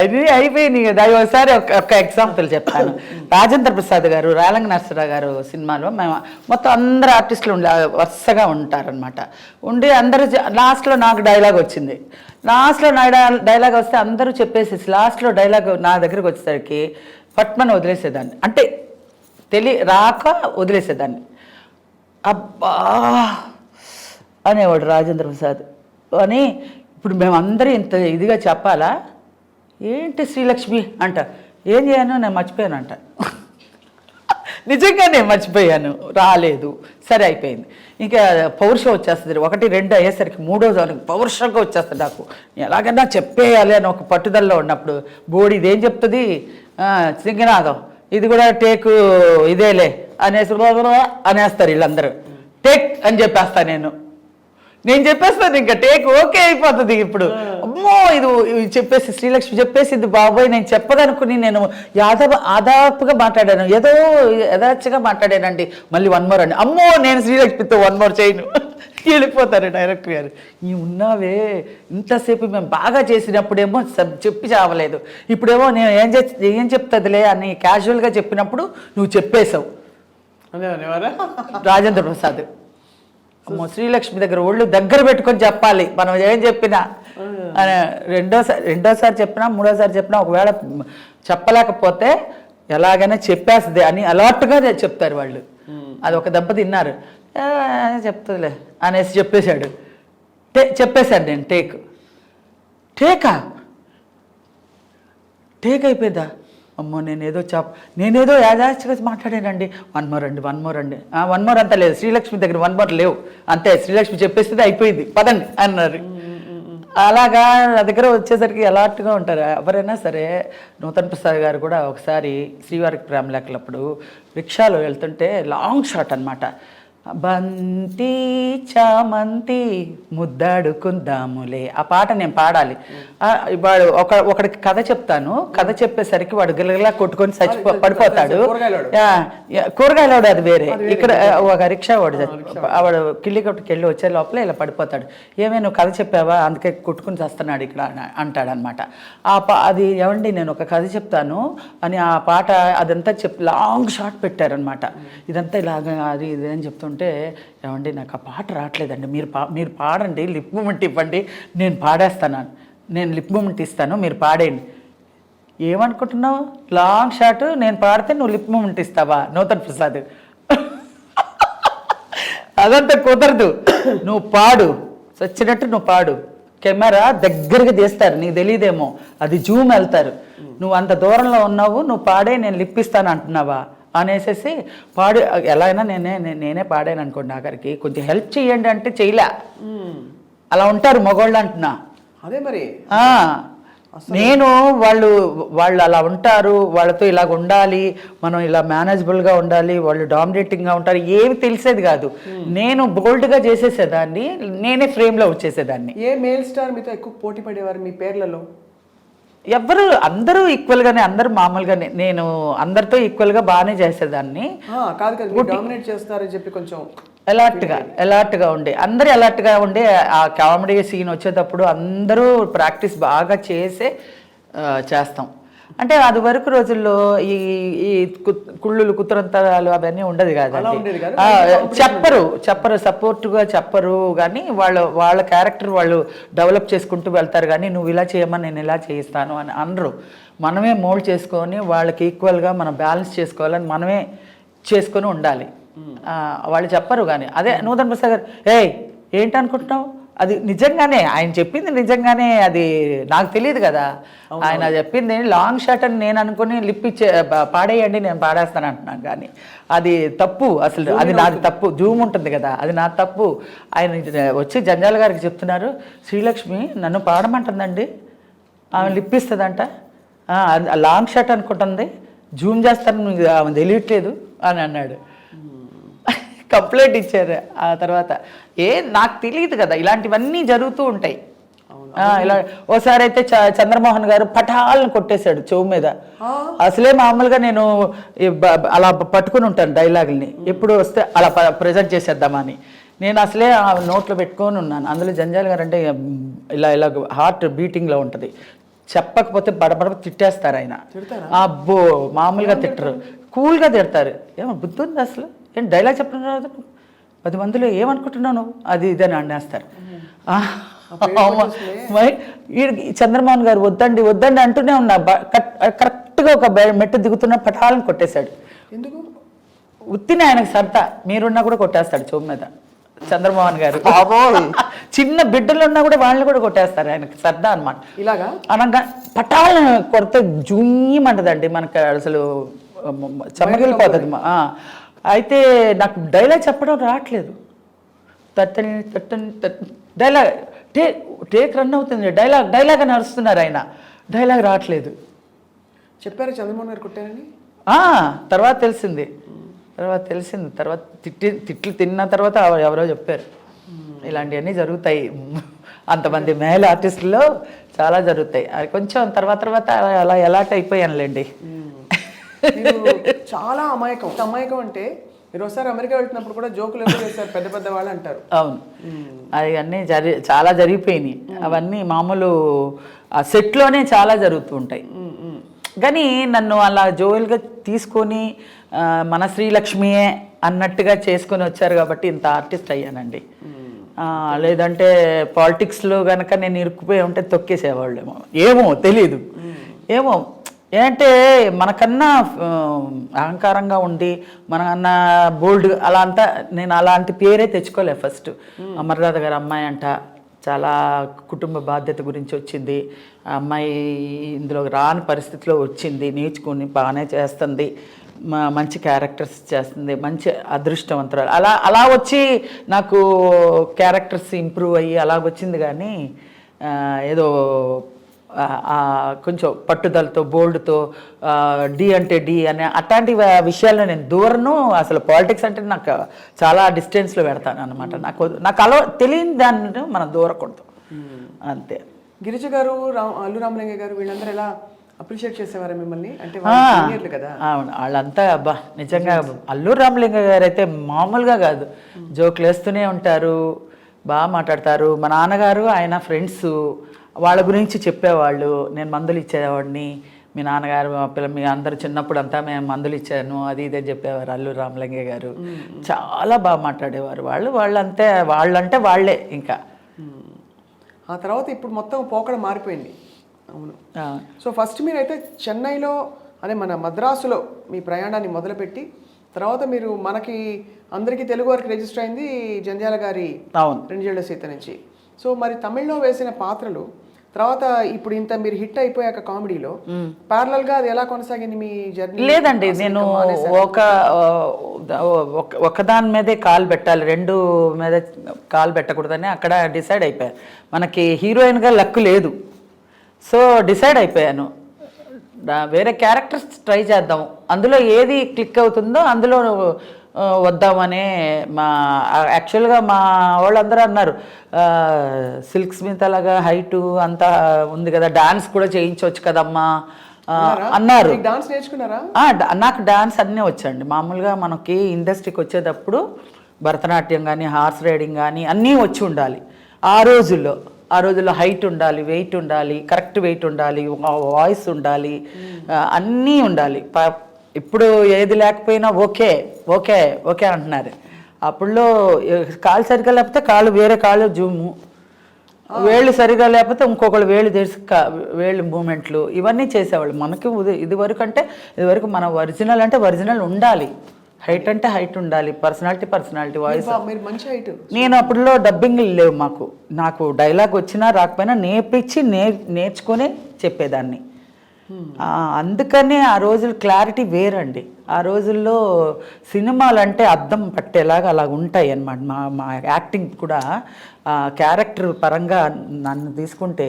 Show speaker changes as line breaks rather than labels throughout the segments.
అది అయిపోయింది కదా. ఒకసారి ఒక ఎగ్జాంపుల్ చెప్తాను. రాజేంద్ర ప్రసాద్ గారు, రేలంగ నరసరావు గారు సినిమాలో మేము మొత్తం అందరు ఆర్టిస్టులు వరుసగా ఉంటారనమాట. ఉండి అందరూ లాస్ట్లో నాకు డైలాగ్ వచ్చింది. లాస్ట్లో నా డైలాగ్ వస్తే అందరూ చెప్పేసి లాస్ట్లో డైలాగ్ నా దగ్గరికి వచ్చేసరికి పట్మని వదిలేసేదాన్ని, అంటే రాక వదిలేసేదాన్ని. అబ్బా అనేవాడు రాజేంద్ర ప్రసాద్ అని. ఇప్పుడు మేమందరూ ఇంత ఇదిగా చెప్పాలా ఏంటి శ్రీలక్ష్మి అంట, ఏం చేయను నేను మర్చిపోయాను అంట. నిజంగా నేను మర్చిపోయాను, రాలేదు, సరే అయిపోయింది. ఇంకా పౌరుషం వచ్చేస్తుంది. 1, 2 అయ్యేసరికి 3వ పౌరుషంగా వచ్చేస్తుంది నాకు. ఎలాగైనా చెప్పేయాలి అని ఒక పట్టుదలలో ఉన్నప్పుడు బోడి ఇదేం చెప్తుంది, సింగనాథం ఇది కూడా టేకు ఇదేలే అనేసి అనేస్తారు వీళ్ళందరూ. టేక్ అని చెప్పేస్తా నేను చెప్పేస్తాను, ఇంకా టేక్ ఓకే అయిపోతుంది. ఇప్పుడు అమ్మో ఇది చెప్పేసి శ్రీలక్ష్మి చెప్పేసింది బాబోయ్, నేను చెప్పదనుకుని నేను ఆదాపుగా మాట్లాడాను, ఏదో యథార్చగా మాట్లాడానండి. మళ్ళీ 1 more అండి, అమ్మో నేను శ్రీలక్ష్మితో 1 more చేయను, వెళ్ళిపోతారు డైరెక్టర్ గారు. ఈ ఉన్నావే ఇంతసేపు మేము బాగా చేసినప్పుడేమో చెప్పి చావలేదు, ఇప్పుడేమో నేను ఏం చెప్తుందిలే అని క్యాజువల్గా చెప్పినప్పుడు నువ్వు చెప్పేశావు. రాజేంద్ర ప్రసాద్ అమ్మో శ్రీలక్ష్మి దగ్గర ఒళ్ళు దగ్గర పెట్టుకొని చెప్పాలి మనం ఏం చెప్పినా అని. రెండోసారి చెప్పినా 3వసారి చెప్పినా ఒకవేళ చెప్పలేకపోతే ఎలాగైనా చెప్పేస్తుంది అని అలర్ట్గా చెప్తారు వాళ్ళు. అది ఒక దెబ్బ తిన్నారు, చెప్తుందిలే అనేసి చెప్పేశాడు. చెప్పేశాడు నేను టేక్ అయిపోయిందా, అమ్మో నేనేదో యాదాచిగా మాట్లాడానండి. 1 more అండి 1 more అండి, 1 more అంతా లేదు, శ్రీలక్ష్మి దగ్గర 1 more లేవు, అంతే శ్రీలక్ష్మి చెప్పేస్తే అయిపోయింది పదండి అన్నారు. అలాగా నా దగ్గర వచ్చేసరికి అలర్ట్గా ఉంటారు ఎవరైనా సరే. నూతన్ ప్రసాద్ గారు కూడా ఒకసారి శ్రీవారికి ప్రేమలేఖలప్పుడు రిక్షాలో వెళ్తుంటే లాంగ్ షాట్ అనమాట, బంతి చామంతి ముద్దాడుకుందాములే ఆ పాట నేను పాడాలి. వాడు ఒకడికి కథ చెప్తాను, కథ చెప్పేసరికి వాడు గిలగిలా కొట్టుకొని పడిపోతాడు. కూరగాయలాడు అది వేరే. ఇక్కడ ఒక రిక్షా వాడు కిల్లి కొట్టుకు వెళ్ళి వచ్చే లోపల ఇలా పడిపోతాడు. ఏమే నువ్వు కథ చెప్పావా అందుకే కొట్టుకుని చేస్తున్నాడు ఇక్కడ అంటాడనమాట. అది ఏమండి నేను ఒక కథ చెప్తాను అని ఆ పాట అదంతా లాంగ్ షాట్ పెట్టారనమాట. ఇదంతా ఇలాగ అది ఇది అని చెప్తుంటే, ఏమండి నాకు ఆ పాట రావట్లేదండి, మీరు పాడండి, లిప్ మూమెంట్ ఇవ్వండి, నేను పాడేస్తాను, నేను లిప్ మూమెంట్ ఇస్తాను, మీరు పాడేయండి. ఏమనుకుంటున్నావు, లాంగ్ షాట్ నేను పాడితే నువ్వు లిప్ మూమెంట్ ఇస్తావా నూతన్ ప్రసాద్? అదంతా కుదరదు, నువ్వు పాడు, చచ్చినట్టు నువ్వు పాడు, కెమెరా దగ్గరగా తీస్తారు, నీకు తెలియదేమో, అది జూమ్ వెళ్తారు, నువ్వు అంత దూరంలో ఉన్నావు, నువ్వు పాడే నేను లిప్ ఇస్తాను అంటున్నావా అనేసి పాడు. ఎలా అయినా నేనే పాడాను అనుకోండి, ఆఖరికి కొంచెం హెల్ప్ చేయండి అంటే చేయలే. అలా ఉంటారు మగవాళ్ళు అంటున్నా.
అదే మరి
నేను వాళ్ళు అలా ఉంటారు, వాళ్ళతో ఇలాగ ఉండాలి, మనం ఇలా మేనేజబుల్గా ఉండాలి, వాళ్ళు డామినేటింగ్గా ఉంటారు, ఏమి తెలిసేది కాదు. నేను బోల్డ్గా చేసేసేదాన్ని, నేనే ఫ్రేమ్లో వచ్చేసేదాన్ని.
ఏ మేల్ స్టార్ మీతో ఎక్కువ పోటీ పడేవారు మీ పేర్లలో?
అందరూ ఈక్వల్గానే, అందరూ మామూలుగానే, నేను అందరితో ఈక్వల్గా బాగానే చేసేదాన్ని.
డామినేట్ చేస్తారని చెప్పి కొంచెం
అలర్ట్గా ఉండే, అందరూ అలర్ట్గా ఉండే. ఆ కామెడీ సీన్ వచ్చేటప్పుడు అందరూ ప్రాక్టీస్ బాగా చేస్తాం. అంటే అది వరకు రోజుల్లో ఈ కుళ్ళులు కుతురంతరాలు అవన్నీ ఉండదు కదండి. చెప్పరు సపోర్ట్గా చెప్పరు, కానీ వాళ్ళ క్యారెక్టర్ వాళ్ళు డెవలప్ చేసుకుంటూ వెళ్తారు. కానీ నువ్వు ఇలా చేయమని నేను ఇలా చేయిస్తాను అని అనరు. మనమే మోల్డ్ చేసుకొని వాళ్ళకి ఈక్వల్గా మనం బ్యాలెన్స్ చేసుకోవాలని మనమే చేసుకొని ఉండాలి. వాళ్ళు చెప్పరు. కానీ అదే నూతన్ ప్రసాద్ గారు ఏంటనుకుంటున్నావు, అది నిజంగానే ఆయన చెప్పింది నిజంగానే, అది నాకు తెలియదు కదా, ఆయన చెప్పింది లాంగ్ షాట్ అని నేను అనుకుని లిప్ ఇచ్చే పాడేయండి నేను పాడేస్తాను అంటున్నాను. కానీ అది తప్పు, అసలు అది నాది తప్పు, జూమ్ ఉంటుంది కదా, అది నా తప్పు. ఆయన వచ్చి జంజాల గారికి చెప్తున్నారు, శ్రీలక్ష్మి నన్ను పాడమంటుందండి, ఆమె లిప్ ఇస్తుందంట, లాంగ్ షాట్ అనుకుంటుంది, జూమ్ చేస్తాను ఆమె తెలియట్లేదు అని అన్నాడు. కంప్లైంట్ ఇచ్చారు. ఆ తర్వాత నాకు తెలియదు కదా, ఇలాంటివన్నీ జరుగుతూ ఉంటాయి. ఇలా ఓసారి అయితే చంద్రమోహన్ గారు పటాలను కొట్టేశాడు చెవు మీద. అసలే మామూలుగా నేను అలా పట్టుకుని ఉంటాను డైలాగుల్ని, ఎప్పుడు వస్తే అలా ప్రజెంట్ చేసేద్దామని. నేను అసలే నోట్లో పెట్టుకొని ఉన్నాను. అందులో జంజాల్ గారు అంటే ఇలా హార్ట్ బీటింగ్లో ఉంటుంది. చెప్పకపోతే బడబడ తిట్టేస్తారు ఆయన.
తిడతారా?
అబ్బో మామూలుగా తిట్టరు, కూల్గా తిడతారు. ఏమో బుద్ధి ఉంది అసలు, ఏం డైలాగ్ చెప్పడం రాదు, 10 మందిలో ఏమనుకుంటున్నావు నువ్వు, అది ఇదని అనేస్తారు. చంద్రమోహన్ గారు వద్దండి వద్దండి అంటూనే ఉన్నా, కరెక్ట్గా ఒక మెట్టు దిగుతున్న పటాలను కొట్టేశాడు.
ఎందుకు?
ఉత్తిని ఆయనకు సరదా, మీరున్నా కూడా కొట్టేస్తాడు చోము మీద చంద్రమోహన్ గారు. చిన్న బిడ్డలు ఉన్నా కూడా వాళ్ళని కూడా కొట్టేస్తారు, ఆయనకు సరదా అనమాట.
ఇలాగా
అనగా పటాలను కొడితే జూయమంటదండి మనకు, అసలు చెమ్మగిలిపోతుంది. అయితే నాకు డైలాగ్ చెప్పడం రావట్లేదు, తట్టని తట్టని డైలాగ్ టేక్ రన్ అవుతుంది, డైలాగ్ అని అరుస్తున్నారు ఆయన, డైలాగ్ రావట్లేదు.
చెప్పారు చంద్రమోహన్ గారు కొట్టారని?
తర్వాత తెలిసింది, తర్వాత తిట్లు తిన్న తర్వాత ఎవరో చెప్పారు. ఇలాంటివన్నీ జరుగుతాయి, అంతమంది మేల్ ఆర్టిస్టుల్లో చాలా జరుగుతాయి. అది కొంచెం తర్వాత అలా ఎలాట్ అయిపోయానులేండి.
చాలా అమాయకం అంటే మీరు ఒకసారి అమెరికా వెళ్తున్నప్పుడు కూడా జోకులు ఎందుకు చేస్తారు పెద్ద పెద్ద వాళ్ళు అంటారు.
అవును, అది అన్నీ చాలా జరిగిపోయినాయి. అవన్నీ మామూలు ఆ సెట్లోనే చాలా జరుగుతూ ఉంటాయి. కానీ నన్ను అలా జోయల్గా తీసుకొని మన శ్రీలక్ష్మియే అన్నట్టుగా చేసుకొని వచ్చారు కాబట్టి ఇంత ఆర్టిస్ట్ అయ్యానండి. లేదంటే పాలిటిక్స్లో కనుక నేను ఇరుక్కుపోయి ఉంటే తొక్కేసేవాళ్ళేమో, ఏమో తెలీదు. ఏమో ఏంటంటే మనకన్నా అహంకారంగా ఉండి మనకన్నా బోల్డ్ అలా అంతా, నేను అలాంటి పేరే తెచ్చుకోలే. ఫస్ట్ అమర్నాథ్ గారు అమ్మాయి అంట, చాలా కుటుంబ బాధ్యత గురించి వచ్చింది ఆ అమ్మాయి, ఇందులో రాని పరిస్థితిలో వచ్చింది, నేర్చుకుని బాగానే చేస్తుంది, మంచి క్యారెక్టర్స్ చేస్తుంది, మంచి అదృష్టవంతురాలు, అలా వచ్చి నాకు క్యారెక్టర్స్ ఇంప్రూవ్ అయ్యి అలాగొచ్చింది. కానీ ఏదో కొంచెం పట్టుదలతో బోల్డ్తో డి అంటే డి అనే అట్లాంటి విషయాల్లో నేను దూరను. అసలు పాలిటిక్స్ అంటే నాకు చాలా డిస్టెన్స్లో పెడతాను అనమాట. నాకు తెలియని దాన్ని మనం దూరకూడదు అంతే.
గిరిజ గారు, అల్లు రామలింగ గారు వీళ్ళందరూ ఎలా అప్రిషియేట్ చేసేవారు మిమ్మల్ని? అంటే కదా.
అవును, వాళ్ళంతా అబ్బా నిజంగా. అల్లు రామలింగ గారు అయితే మామూలుగా కాదు, జోకులు వేస్తూనే ఉంటారు, బాగా మాట్లాడతారు. మా నాన్నగారు ఆయన ఫ్రెండ్స్, వాళ్ళ గురించి చెప్పేవాళ్ళు. నేను మందులు ఇచ్చేవాడిని, మీ నాన్నగారు మీ అందరూ చిన్నప్పుడు అంతా మేము మందులు ఇచ్చాను అది ఇదే చెప్పేవారు అల్లు రామలింగ గారు. చాలా బాగా మాట్లాడేవారు వాళ్ళంతే, వాళ్ళంటే వాళ్ళే ఇంకా.
ఆ తర్వాత ఇప్పుడు మొత్తం పోకడ మారిపోయింది. అవును. సో ఫస్ట్ మీరైతే చెన్నైలో అనే మన మద్రాసులో మీ ప్రయాణాన్ని మొదలుపెట్టి, తర్వాత మీరు మనకి అందరికీ తెలుగు వారికి రిజిస్టర్ అయింది జంధ్యాల గారి 2 సీత నుంచి. సో మరి తమిళ్లో వేసిన పాత్రలు తర్వాత ఇప్పుడు ఇంత మీరు హిట్ అయిపోయాక కామెడీలో ప్యారలల్ గా అది ఎలా కొనసాగింది మీ జర్నీ?
లేదండి, నేను ఒకదాని మీదే కాలు పెట్టాలి, 2 మీద కాలు పెట్టకూడదని అక్కడ డిసైడ్ అయిపోయాను. మనకి హీరోయిన్గా లక్ లేదు, సో డిసైడ్ అయిపోయాను వేరే క్యారెక్టర్స్ ట్రై చేద్దాం, అందులో ఏది క్లిక్ అవుతుందో అందులో వద్దామనే. యాక్చువల్గా మా వాళ్ళందరూ అన్నారు, సిల్క్ స్మిత్ అలాగా హైటు అంతా ఉంది కదా, డాన్స్ కూడా చేయించవచ్చు కదమ్మా అన్నారు.
డాన్స్ నేర్చుకున్నారా?
నాకు డాన్స్ అన్నీ వచ్చండి. మామూలుగా మనకి ఇండస్ట్రీకి వచ్చేటప్పుడు భరతనాట్యం కానీ హార్స్ రైడింగ్ కానీ అన్నీ వచ్చి ఉండాలి. ఆ రోజుల్లో హైట్ ఉండాలి, వెయిట్ ఉండాలి, కరెక్ట్ వెయిట్ ఉండాలి, వాయిస్ ఉండాలి, అన్నీ ఉండాలి. ఇప్పుడు ఏది లేకపోయినా ఓకే ఓకే ఓకే అంటున్నారు. అప్పుడులో కాలు సరిగ్గా లేకపోతే వేరే కాలు జూము, వేళ్ళు సరిగా లేకపోతే ఇంకొకళ్ళు వేళ్ళు తెరిచి వేళ్ళు మూమెంట్లు ఇవన్నీ చేసేవాళ్ళు. మనకి ఇదివరకు మన ఒరిజినల్ అంటే ఒరిజినల్ ఉండాలి, హైట్ అంటే హైట్ ఉండాలి, పర్సనాలిటీ వాయిస్. నేను అప్పుడులో డబ్బింగ్ లేవు నాకు డైలాగ్ వచ్చినా రాకపోయినా నేర్చుకొని చెప్పేదాన్ని. అందుకనే ఆ రోజులు క్లారిటీ వేరండి. ఆ రోజుల్లో సినిమాలు అంటే అద్దం పట్టేలాగా అలా ఉంటాయి అన్నమాట. మా యాక్టింగ్ కూడా క్యారెక్టర్ పరంగా నన్ను తీసుకుంటే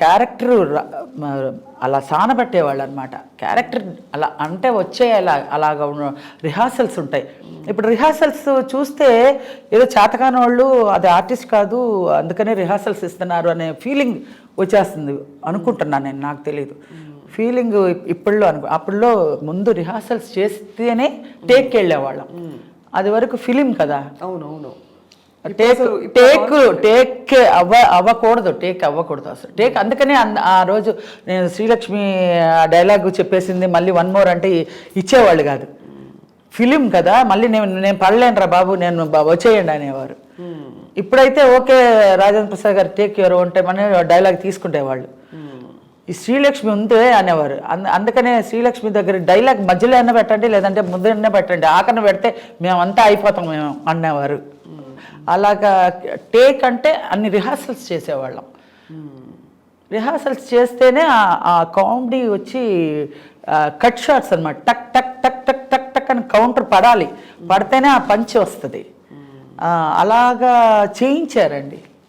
క్యారెక్టర్ అలా సానబట్టేవాళ్ళు అనమాట. క్యారెక్టర్ అలా అంటే అలాగా రిహార్సల్స్ ఉంటాయి. ఇప్పుడు రిహార్సల్స్ చూస్తే ఏదో చేతకాని వాళ్ళు అది ఆర్టిస్ట్ కాదు అందుకనే రిహార్సల్స్ ఇస్తున్నారు అనే ఫీలింగ్ వచ్చేస్తుంది అనుకుంటున్నాను నేను, నాకు తెలియదు ఫీలింగ్ ఇప్పుడులో అప్పుడులో ముందు రిహార్సల్స్ చేస్తేనే టేక్కి వెళ్ళేవాళ్ళం. అది వరకు ఫిలిం కదా.
అవునవును.
టేక్ అవ్వకూడదు అసలు టేక్. అందుకనే ఆ రోజు నేను శ్రీలక్ష్మి డైలాగ్ చెప్పేసింది మళ్ళీ వన్ మోర్ అంటే ఇచ్చేవాళ్ళు కాదు. ఫిలిం కదా, మళ్ళీ నేను పడలేనురా బాబు, నేను వచ్చేయండి అనేవారు. ఇప్పుడైతే ఓకే రాజేంద్ర ప్రసాద్ గారు టేక్ ఎవరు ఉంటే మన డైలాగ్ తీసుకునేవాళ్ళు. ఈ శ్రీలక్ష్మి ఉందే అనేవారు. అందుకనే శ్రీలక్ష్మి దగ్గర డైలాగ్ మధ్యలో అయినా పెట్టండి, లేదంటే ముందైనా పెట్టండి, ఆకన పెడితే మేమంతా అయిపోతాం మేము అనేవారు. అలాగా టేక్ అంటే అన్ని రిహార్సల్స్ చేసేవాళ్ళం. రిహార్సల్స్ చేస్తేనే ఆ కామెడీ వచ్చి కట్ షాట్స్ అనమాట, టక్ టక్ టక్ టక్ టక్ టక్ అని కౌంటర్ పడాలి, పడితేనే ఆ పంచ్ వస్తుంది. అలాగా చేయించారండి.